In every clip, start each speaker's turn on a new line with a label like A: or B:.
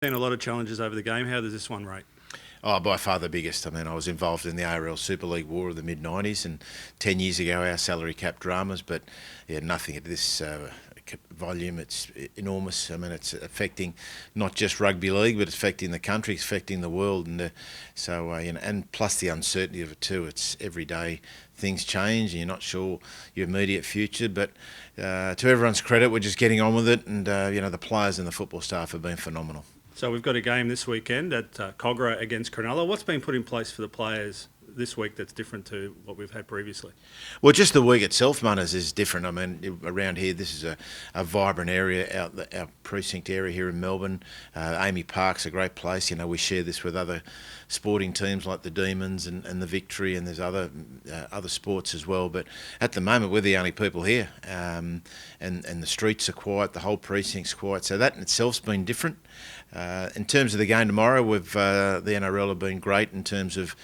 A: Been a lot of challenges over the game. How does this one rate?
B: Oh, by far the biggest. I mean, I was involved in the ARL Super League War of the mid-90s, and 10 years ago our salary cap dramas, but yeah, nothing at this volume. It's enormous. I mean, it's affecting not just rugby league, but it's affecting the country, it's affecting the world, and and plus the uncertainty of it too. It's every day things change, and you're not sure your immediate future. But to everyone's credit, we're just getting on with it, and the players and the football staff have been phenomenal.
A: So we've got a game this weekend at Cogra against Cronulla. What's been put in place for the players this week that's different to what we've had previously?
B: Well, just the week itself, Munners, is different. I mean, around here, this is a vibrant area, our precinct area here in Melbourne. Amy Park's a great place. You know, we share this with other sporting teams like the Demons and the Victory, and there's other sports as well. But at the moment, we're the only people here, and the streets are quiet, the whole precinct's quiet. So that in itself's been different. In terms of the game tomorrow, the NRL have been great in terms of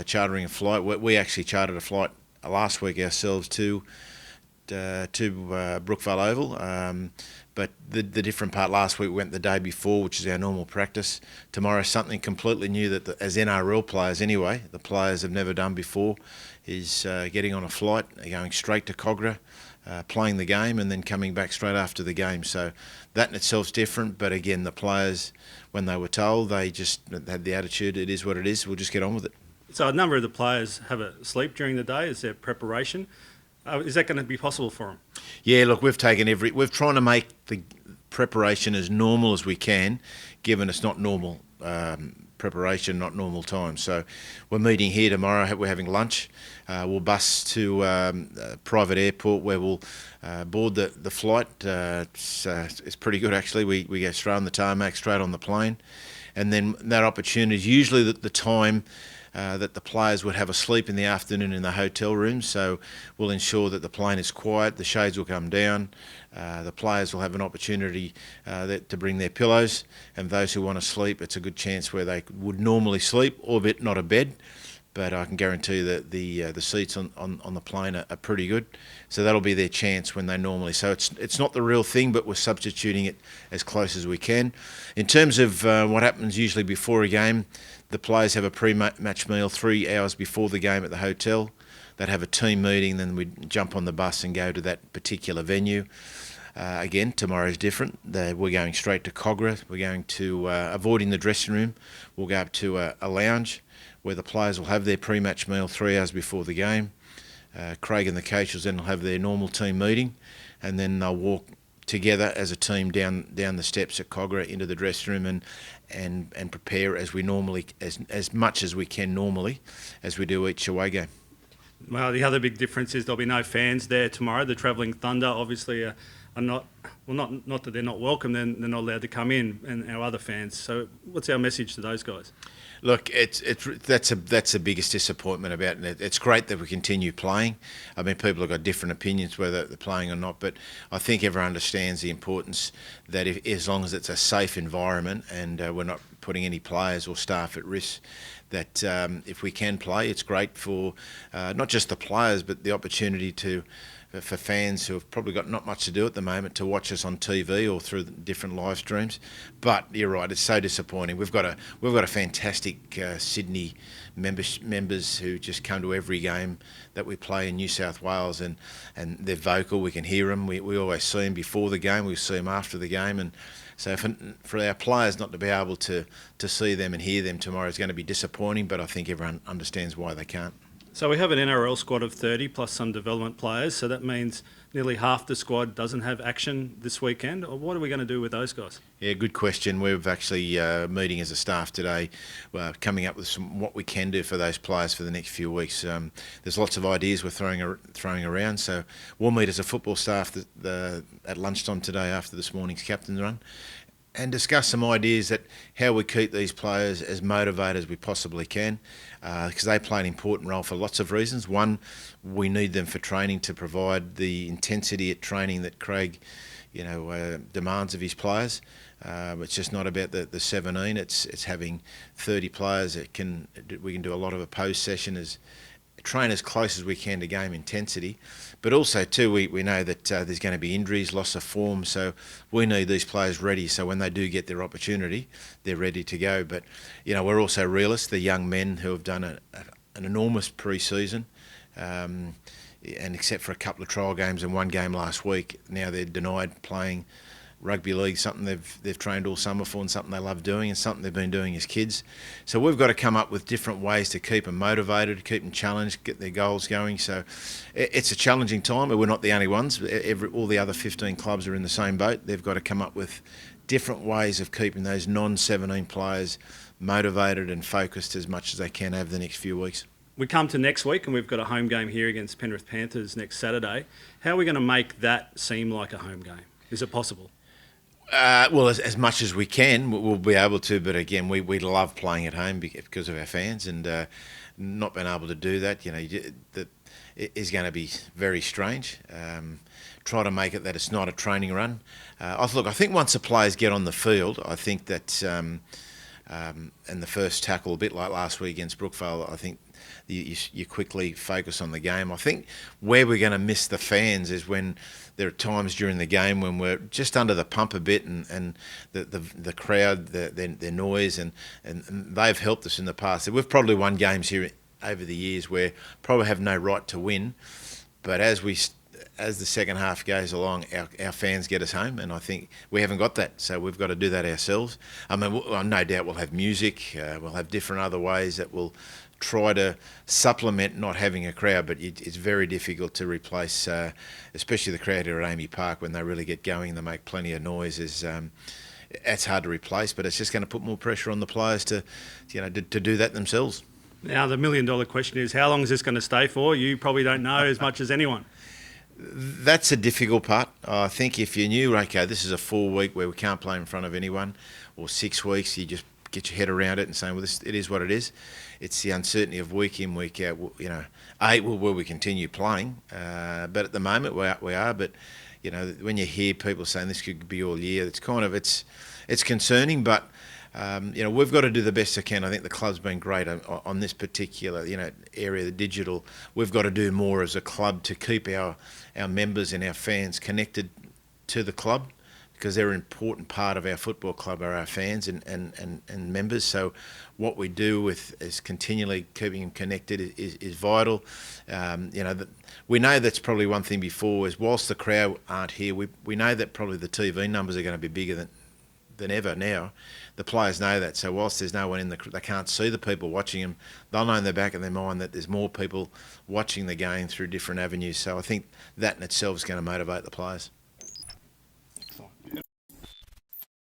B: chartering a flight. We actually chartered a flight last week ourselves to Brookvale Oval. But the different part last week, we went the day before, which is our normal practice. Tomorrow, something completely new that as NRL players anyway, the players have never done before, is getting on a flight, going straight to Cogra, playing the game, and then coming back straight after the game. So that in itself's different. But again, the players, when they were told, they just had the attitude, it is what it is, we'll just get on with it.
A: So a number of the players have a sleep during the day as their preparation. Is that going to be possible for them?
B: Yeah, look, we're trying to make the preparation as normal as we can, given it's not normal preparation, not normal time. So we're meeting here tomorrow. We're having lunch. We'll bus to a private airport where we'll board the flight. It's pretty good actually. We go straight on the tarmac, straight on the plane, and then that opportunity is usually the time that the players would have a sleep in the afternoon in the hotel room. So we'll ensure that the plane is quiet, the shades will come down, the players will have an opportunity to bring their pillows, and those who want to sleep, it's a good chance where they would normally sleep, albeit not a bed. But I can guarantee that the seats on the plane are pretty good. So that'll be their chance when they normally. So it's not the real thing, but we're substituting it as close as we can. In terms of what happens usually before a game, the players have a pre-match meal 3 hours before the game at the hotel. They'd have a team meeting, then we'd jump on the bus and go to that particular venue. Again, tomorrow's different. We're going straight to Cogra. We're going to, avoiding the dressing room, we'll go up to a lounge where the players will have their pre-match meal 3 hours before the game. Craig and the coaches then will have their normal team meeting, and then they'll walk together as a team down the steps at Cogra into the dressing room and prepare as we normally, as much as we can normally, as we do each away game.
A: Well, the other big difference is there'll be no fans there tomorrow. The Travelling Thunder obviously are not that they're not welcome, they're not allowed to come in, and our other fans. So what's our message to those guys?
B: Look, that's the biggest disappointment about it. It's great that we continue playing. I mean, people have got different opinions whether they're playing or not, but I think everyone understands the importance that as long as it's a safe environment and we're not putting any players or staff at risk, that if we can play, it's great for not just the players, but the opportunity for fans who have probably got not much to do at the moment to watch us on TV or through different live streams. But you're right, it's so disappointing. We've got a fantastic Sydney members who just come to every game that we play in New South Wales, and they're vocal. We can hear them. We always see them before the game. We see them after the game, and so for our players not to be able to see them and hear them tomorrow is going to be disappointing. But I think everyone understands why they can't.
A: So we have an NRL squad of 30 plus some development players, so that means nearly half the squad doesn't have action this weekend. What are we going to do with those guys?
B: Yeah, good question. We've actually meeting as a staff today, coming up with what we can do for those players for the next few weeks. There's lots of ideas we're throwing around, so we'll meet as a football staff at lunchtime today after this morning's captain's run, and discuss some ideas that how we keep these players as motivated as we possibly can, because they play an important role for lots of reasons. One, we need them for training to provide the intensity at training that Craig, demands of his players. It's just not about the 17. It's having 30 players we can do a lot of a post session as train as close as we can to game intensity. But also, too, we know that there's going to be injuries, loss of form, so we need these players ready so when they do get their opportunity, they're ready to go. But, we're also realists, the young men who have done an enormous pre-season, and except for a couple of trial games and one game last week, now they're denied playing rugby league, something they've trained all summer for and something they love doing and something they've been doing as kids. So we've got to come up with different ways to keep them motivated, keep them challenged, get their goals going. So it's a challenging time, but we're not the only ones. All the other 15 clubs are in the same boat. They've got to come up with different ways of keeping those non-17 players motivated and focused as much as they can over the next few weeks.
A: We come to next week and we've got a home game here against Penrith Panthers next Saturday. How are we going to make that seem like a home game? Is it possible?
B: Well, as much as we can, we'll be able to. But again, we love playing at home because of our fans, and not being able to do that, that is going to be very strange. Try to make it that it's not a training run. I think once the players get on the field, I think that and the first tackle, a bit like last week against Brookvale, I think you quickly focus on the game. I think where we're going to miss the fans is when there are times during the game when we're just under the pump a bit, and the crowd, their noise, and they've helped us in the past. We've probably won games here over the years where probably have no right to win, but as the second half goes along, our fans get us home, and I think we haven't got that, so we've got to do that ourselves. I mean, no doubt we'll have music, we'll have different other ways that will try to supplement not having a crowd, but it's very difficult to replace, especially the crowd here at Amy Park when they really get going and they make plenty of noise. That's hard to replace, but it's just going to put more pressure on the players to do that themselves.
A: Now, the $1 million question is, how long is this going to stay for? You probably don't know as much as anyone.
B: That's a difficult part. I think if you knew, okay, this is a 4-week where we can't play in front of anyone, or 6 weeks, you just get your head around it and saying, well, it is what it is. It's the uncertainty of week in, week out. Will we continue playing? But at the moment we are. But when you hear people saying this could be all year, it's concerning. But we've got to do the best we can. I think the club's been great on this particular area, the digital. We've got to do more as a club to keep our members and our fans connected to the club, because they're an important part of our football club, are our fans and members. So what we do is continually keeping them connected is vital. We know that's probably one thing before, is whilst the crowd aren't here, we know that probably the TV numbers are going to be bigger than ever now. The players know that. So whilst there's no one they can't see the people watching them, they'll know in the back of their mind that there's more people watching the game through different avenues. So I think that in itself is going to motivate the players.